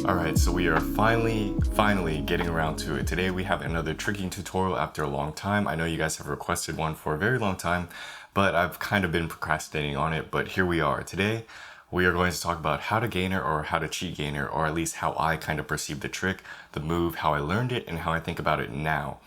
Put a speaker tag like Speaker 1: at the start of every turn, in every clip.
Speaker 1: Alright, so we are finally getting around to it. Today we have another tricking tutorial after a long time. I know you guys have requested one for a very long time, but I've kind of been procrastinating on it, but here we are. Today we are going to talk about how to gainer or how to cheat gainer, or at least how I kind of perceive the trick, the move, how I learned it, and how I think about it now.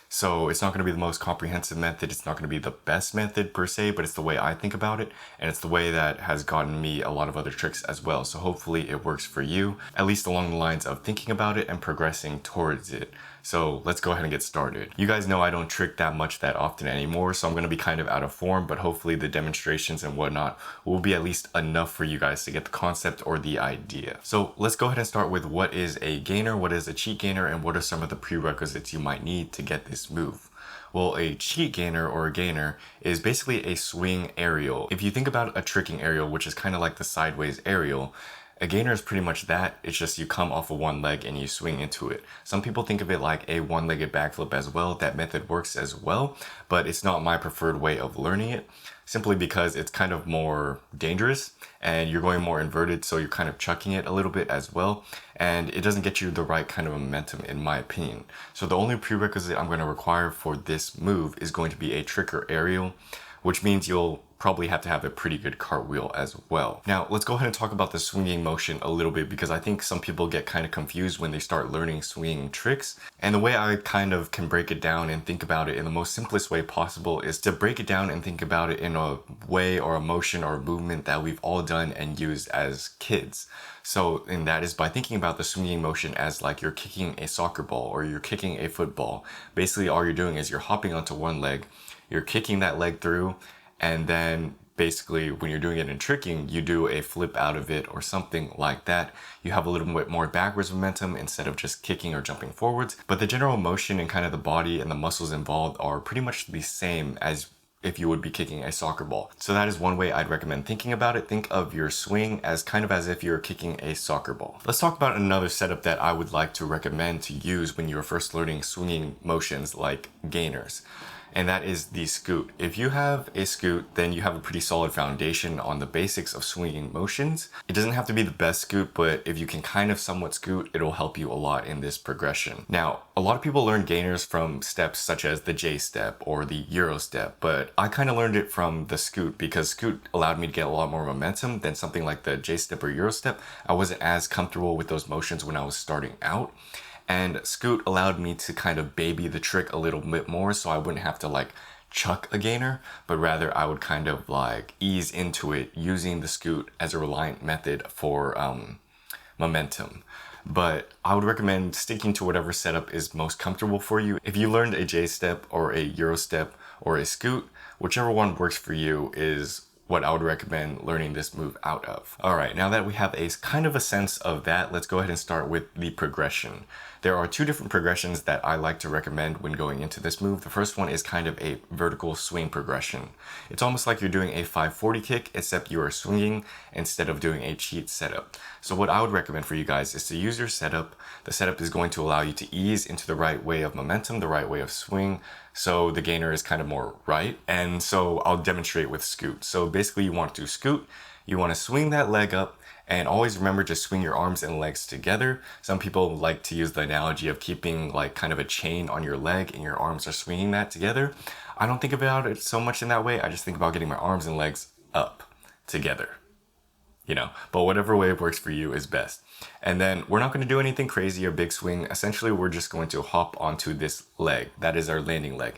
Speaker 1: So it's not going to be the most comprehensive method, it's not going to be the best method per se, but it's the way I think about it, and it's the way that has gotten me a lot of other tricks as well. So hopefully it works for you, at least along the lines of thinking about it and progressing towards it. So let's go ahead and get started. You guys know I don't trick that much that often anymore, so I'm going to be kind of out of form, but hopefully the demonstrations and whatnot will be at least enough for you guys to get the concept or the idea. So let's go ahead and start with what is a gainer, what is a cheat gainer, and what are some of the prerequisites you might need to get this move. Well, a cheat gainer or a gainer is basically a swing aerial. If you think about a tricking aerial, which is kind of like the sideways aerial, a gainer is pretty much that. It's just you come off of one leg and you swing into it. Some people think of it like a one-legged backflip as well. That method works as well, but it's not my preferred way of learning it, simply because it's kind of more dangerous and you're going more inverted, so you're kind of chucking it a little bit as well, and it doesn't get you the right kind of momentum in my opinion. So the only prerequisite I'm going to require for this move is going to be a tricker aerial, which means you'll probably have to have a pretty good cartwheel as well. Now, let's go ahead and talk about the swinging motion a little bit, because I think some people get kind of confused when they start learning swinging tricks. And the way I kind of can break it down and think about it in the most simplest way possible is to break it down and think about it in a way or a motion or a movement that we've all done and used as kids. So, and that is by thinking about the swinging motion as like you're kicking a soccer ball or you're kicking a football. Basically, all you're doing is you're hopping onto one leg, you're kicking that leg through, and then basically when you're doing it in tricking, you do a flip out of it or something like that. You have a little bit more backwards momentum instead of just kicking or jumping forwards. But the general motion and kind of the body and the muscles involved are pretty much the same as if you would be kicking a soccer ball. So that is one way I'd recommend thinking about it. Think of your swing as kind of as if you're kicking a soccer ball. Let's talk about another setup that I would like to recommend to use when you're first learning swinging motions like gainers, and that is the scoot. If you have a scoot, then you have a pretty solid foundation on the basics of swinging motions. It doesn't have to be the best scoot, but if you can kind of somewhat scoot, it'll help you a lot in this progression. Now, a lot of people learn gainers from steps such as the J step or the Euro step, but I kind of learned it from the scoot because scoot allowed me to get a lot more momentum than something like the J step or Euro step. I wasn't as comfortable with those motions when I was starting out. And scoot allowed me to kind of baby the trick a little bit more, so I wouldn't have to like chuck a gainer, but rather I would kind of like ease into it using the scoot as a reliant method for momentum. But I would recommend sticking to whatever setup is most comfortable for you. If you learned a J step or a Euro step or a scoot, whichever one works for you is what I would recommend learning this move out of. All right, now that we have a kind of a sense of that, let's go ahead and start with the progression. There are two different progressions that I like to recommend when going into this move. The first one is kind of a vertical swing progression. It's almost like you're doing a 540 kick, except you are swinging instead of doing a cheat setup. So what I would recommend for you guys is to use your setup. The setup is going to allow you to ease into the right way of momentum, the right way of swing, so the gainer is kind of more right. And so I'll demonstrate with scoot. So basically you want to scoot, you want to swing that leg up, and always remember to swing your arms and legs together. Some people like to use the analogy of keeping like kind of a chain on your leg and your arms are swinging that together. I don't think about it so much in that way. I just think about getting my arms and legs up together, you know, but whatever way it works for you is best. And then we're not going to do anything crazy or big swing. Essentially, we're just going to hop onto this leg. That is our landing leg.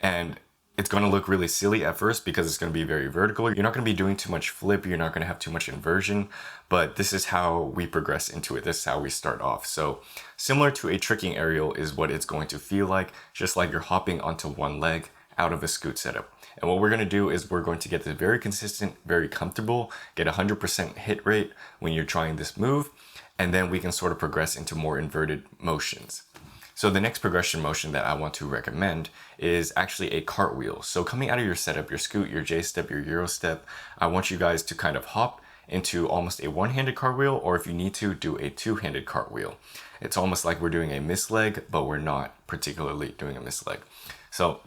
Speaker 1: And it's going to look really silly at first because it's going to be very vertical. You're not going to be doing too much flip. You're not going to have too much inversion, but this is how we progress into it. This is how we start off. So similar to a tricking aerial is what it's going to feel like, just like you're hopping onto one leg out of a scoot setup. And what we're going to do is we're going to get this very consistent, very comfortable, get 100% hit rate when you're trying this move. And then we can sort of progress into more inverted motions. So the next progression motion that I want to recommend is actually a cartwheel. So coming out of your setup, your scoot, your J step, your Euro step, I want you guys to kind of hop into almost a one-handed cartwheel, or if you need to, do a two-handed cartwheel. It's almost like we're doing a misleg, but we're not particularly doing a misleg. So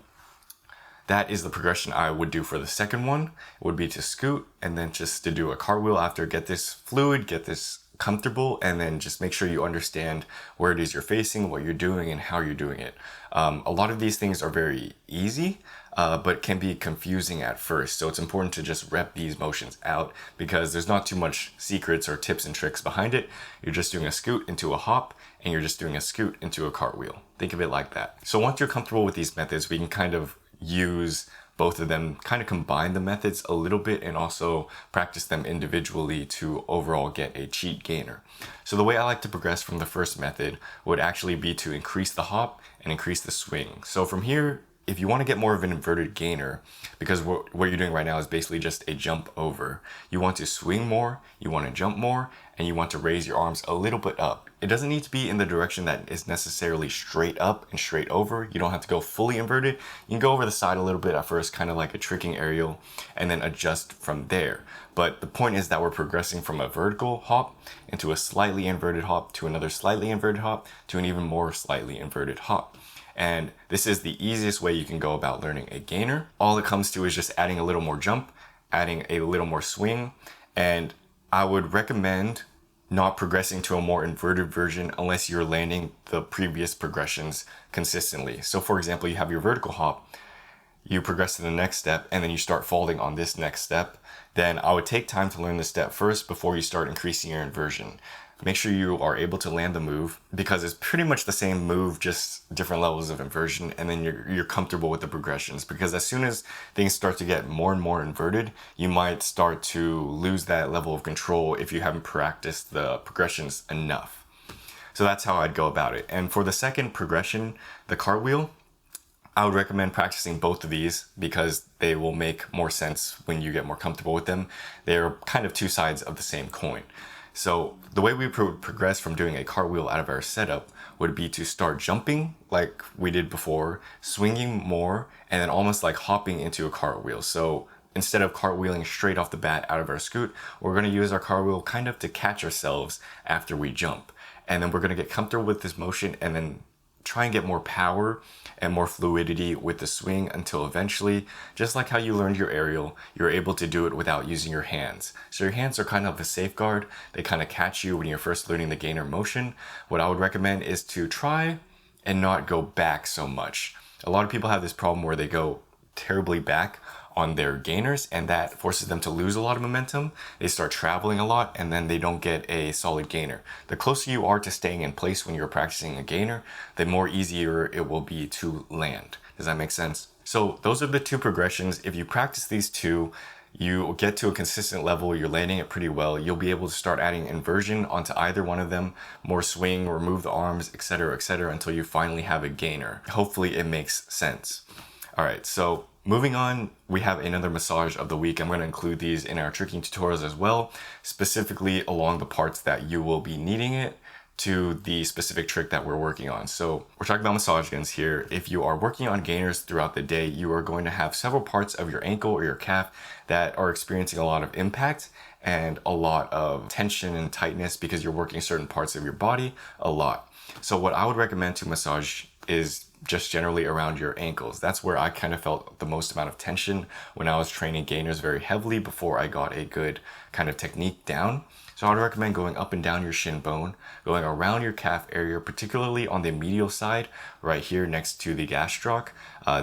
Speaker 1: that is the progression I would do for the second one. It would be to scoot and then just to do a cartwheel after, get this fluid, get this comfortable, and then just make sure you understand where it is you're facing, what you're doing, and how you're doing it. A lot of these things are very easy, but can be confusing at first. So it's important to just rep these motions out because there's not too much secrets or tips and tricks behind it. You're just doing a scoot into a hop, and you're just doing a scoot into a cartwheel. Think of it like that. So once you're comfortable with these methods, we can kind of use both of them, kind of combine the methods a little bit and also practice them individually to overall get a cheat gainer. So the way I like to progress from the first method would actually be to increase the hop and increase the swing. So from here, if you want to get more of an inverted gainer, because what you're doing right now is basically just a jump over, you want to swing more, you want to jump more, and you want to raise your arms a little bit up. It doesn't need to be in the direction that is necessarily straight up and straight over. You don't have to go fully inverted. You can go over the side a little bit at first, kind of like a tricking aerial, and then adjust from there. But the point is that we're progressing from a vertical hop into a slightly inverted hop to another slightly inverted hop to an even more slightly inverted hop. And this is the easiest way you can go about learning a gainer. All it comes to is just adding a little more jump, adding a little more swing, and I would recommend not progressing to a more inverted version unless you're landing the previous progressions consistently. So for example, you have your vertical hop, you progress to the next step, and then you start folding on this next step. Then I would take time to learn the step first before you start increasing your inversion. Make sure you are able to land the move because it's pretty much the same move, just different levels of inversion, and then you're comfortable with the progressions, because as soon as things start to get more and more inverted, you might start to lose that level of control if you haven't practiced the progressions enough. So that's how I'd go about it. And for the second progression, the cartwheel, I would recommend practicing both of these because they will make more sense when you get more comfortable with them. They're kind of two sides of the same coin. So the way we would progress from doing a cartwheel out of our setup would be to start jumping like we did before, swinging more, and then almost like hopping into a cartwheel. So instead of cartwheeling straight off the bat out of our scoot, we're going to use our cartwheel kind of to catch ourselves after we jump. And then we're going to get comfortable with this motion and then try and get more power and more fluidity with the swing until eventually, just like how you learned your aerial, you're able to do it without using your hands. So your hands are kind of a safeguard. They kind of catch you when you're first learning the gainer motion. What I would recommend is to try and not go back so much. A lot of people have this problem where they go terribly back on their gainers, and that forces them to lose a lot of momentum. They start traveling a lot, and then they don't get a solid gainer. The closer you are to staying in place when you're practicing a gainer, the more easier it will be to land. Does that make sense? So those are the two progressions. If you practice these two, you get to a consistent level, you're landing it pretty well, you'll be able to start adding inversion onto either one of them, more swing, remove the arms, etc., until you finally have a gainer. Hopefully it makes sense. All right, so moving on, we have another massage of the week. I'm going to include these in our tricking tutorials as well, specifically along the parts that you will be needing it to the specific trick that we're working on. So we're talking about massage guns here. If you are working on gainers throughout the day, you are going to have several parts of your ankle or your calf that are experiencing a lot of impact and a lot of tension and tightness because you're working certain parts of your body a lot. So what I would recommend to massage is just generally around your ankles. That's where I kind of felt the most amount of tension when I was training gainers very heavily before I got a good kind of technique down. So I would recommend going up and down your shin bone, going around your calf area, particularly on the medial side, right here next to the gastroc.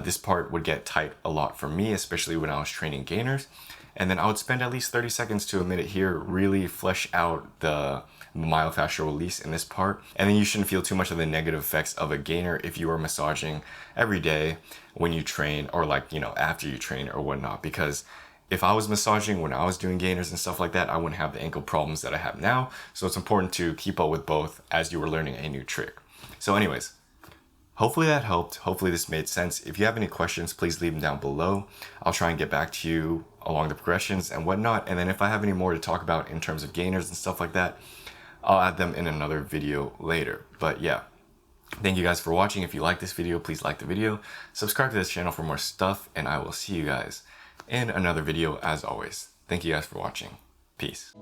Speaker 1: This part would get tight a lot for me, especially when I was training gainers. And then I would spend at least 30 seconds to a minute here, really flesh out the myofascial release in this part. And then you shouldn't feel too much of the negative effects of a gainer if you are massaging every day when you train, or like, you know, after you train or whatnot, because if I was massaging when I was doing gainers and stuff like that, I wouldn't have the ankle problems that I have now. So it's important to keep up with both as you were learning a new trick. So anyways, hopefully that helped. Hopefully this made sense. If you have any questions, please leave them down below. I'll try and get back to you along the progressions and whatnot. And then if I have any more to talk about in terms of gainers and stuff like that, I'll add them in another video later. But yeah, thank you guys for watching. If you like this video, please like the video, subscribe to this channel for more stuff, and I will see you guys in another video as always. Thank you guys for watching. Peace.